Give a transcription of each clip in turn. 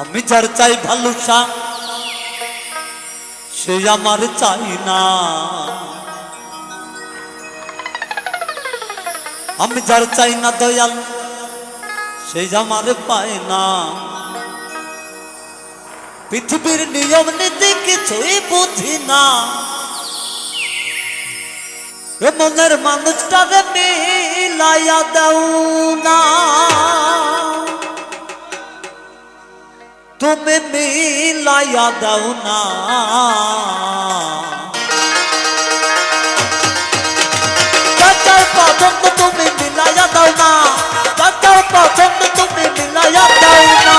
আমি যার চাই ভালোবাসা সে আমার চাই না, আমি যার চাই না দয়াল সে আমার পায় না। পৃথিবীর নিয়ম নীতি কিছুই বুঝি না, মনের মানুষটারে মিলাইয়া দাও না, তুমি মিলাইয়া দাও না। যার পছন্দ তুমি মিলাইয়া দাও না, যার পছন্দ তুমি মিলাইয়া দাও না।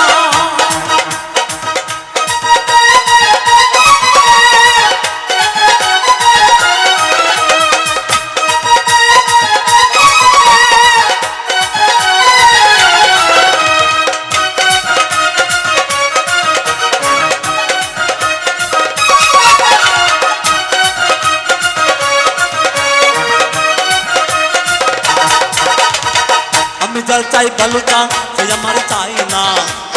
আমি যার চাই ভালোটা সে আমার চাই না,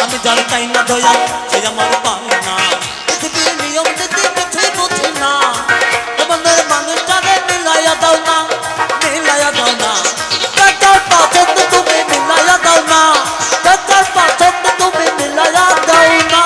আমি যার চাই না দয়া সে আমার পায় না। পৃথিবীর নিয়ম নীতি কিছুই বুঝি না, তোমাদের মানুষটারে মিলাইয়া দাও না, মিলাইয়া দাও না। যার পছন্দ তুমি মিলাইয়া দাও না, যার পছন্দ তুমি মিলাইয়া দাও না।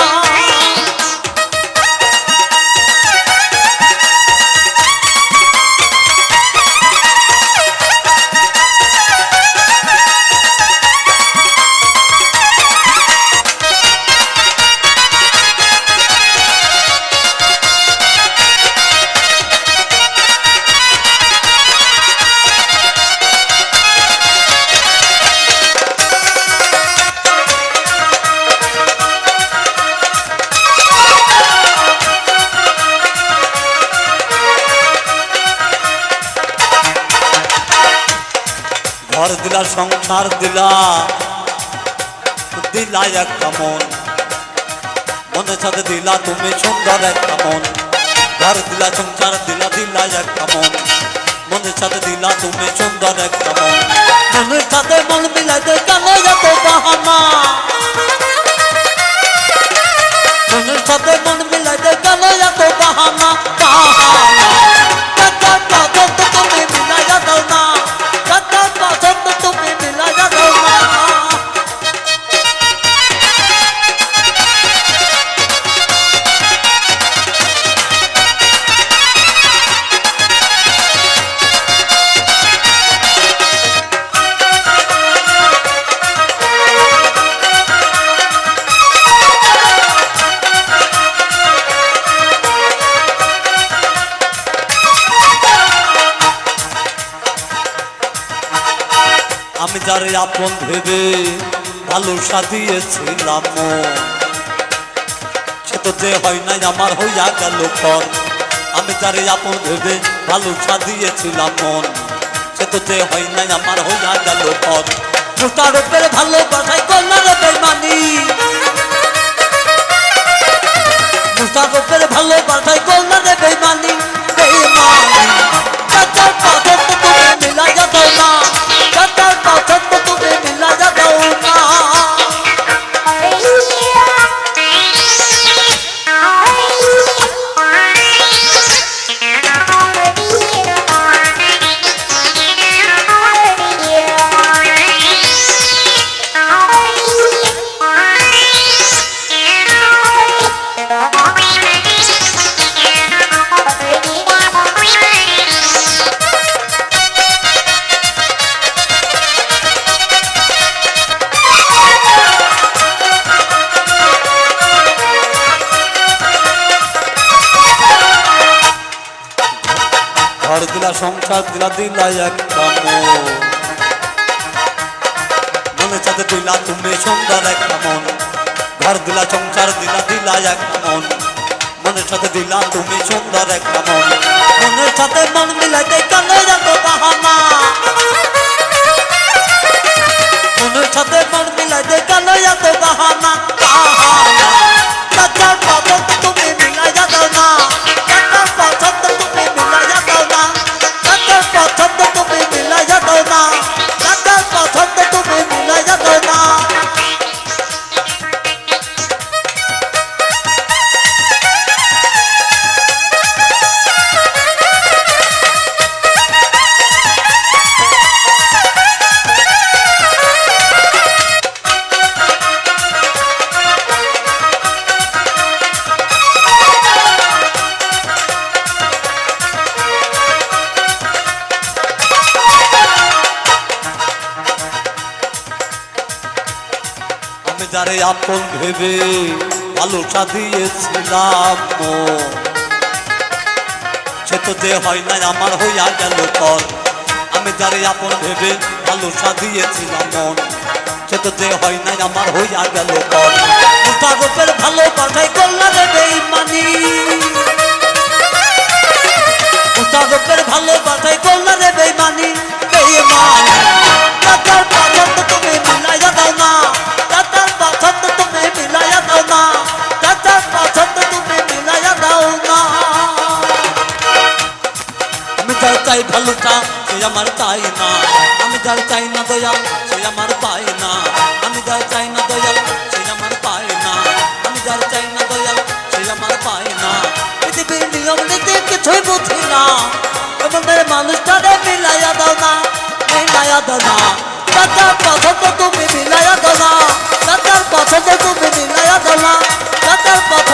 ঘর দিলা সংসার দিলা, দিলা একটা মন, মনের সাথে দিলা তুমি সুন্দর একটা মন। ঘর দিলা সংসার দিলা, দিলা একটা মন, মনের সাথে দিলা তুমি সুন্দর একটা মন। মনের সাথে মন মিলাইতে কেন এত বাহানা, মনের সাথে মন মিলাইতে কেন এত বাহানা, বাহানা। যার পছন্দ তুমি মিলাইয়া দাও না, যার পছন্দ তুমি মিলাইয়া দাও না। আমি যারে আপন ভেবে ভালোবাসা দিয়েছিলাম, সে তো যে হয় নাই আমার হইয়া গেল পর। আমি যারে আপন ভেবে ভালোবাসা দিয়েছিলাম মন, সে তো যে হয় নাই আমার হইয়া গেল পর। তার উপরে ভালোবাসায় করলার বেইমানি, তার উপরে ভালোবাসায় করলার বেইমানি, বেইমানি। যার পছন্দ তুমি মিলাইয়া দাও না, যার পছন্দ তুমি মিলাইয়া দাও না। ঘর দিলা সংসার দিলা, দিলা একটা মন, মনের সাথে দিলা তুমি সুন্দর একটা মন। ঘর দিলা সংসার দিলা, দিলা একটা মন, মনের সাথে দিলা তুমি সুন্দর একটা মন। মনের সাথে মন মিলাইতে কেন এত বাহানা, মনের সাথে মন মিলাইতে কেন এত বাহানা, বাহানা। যার পছন্দ তুমি মিলাইয়া দাও না, যার পছন্দ তুমি মিলাইয়া দাও না, যার পছন্দ তুমি মিলাইয়া দাও না, যার পছন্দ তুমি মিলাইয়া দাও না। যারে আপন ভেবে ভালোটা দিয়েছিলাম মন, সে তো যে হয় না আমার হইয়া গেল পর। আমি যারে আপন ভেবে ভালোটা দিয়েছিলাম মন, সে তো যে হয় না আমার হইয়া গেল পর। মুস্তারফের ভালোবাসায় করলা রে বেঈমানি, মুস্তারফের ভালোবাসায় করলা রে বেঈমানি, বেঈমানি। তার পছন্দ তুমি মিলাইয়া দাও না, তার পছন্দ তুমি মিলাইয়া দাও না, তার পছন্দ তুমি মিলাইয়া দাও না। আমি যার চাই ভালোটা সে আমার চাই না, আমি যার চাই না দয়াল সে আমার পায় না, আমি যার চাই না দয়াল সে আমার পায় না, আমি যার চাই না দয়াল সে আমার পায় না। পৃথিবীর নিয়ম নীতি কিছুই বুঝি না, এমনের মানুষটারে মিলাইয়া দাও না, মিলাইয়া দাও না। তার পছন্দ তুমি মিলাইয়া দাও না, তার পছন্দ তুমি মিলাইয়া দাও না, তার পছন্দ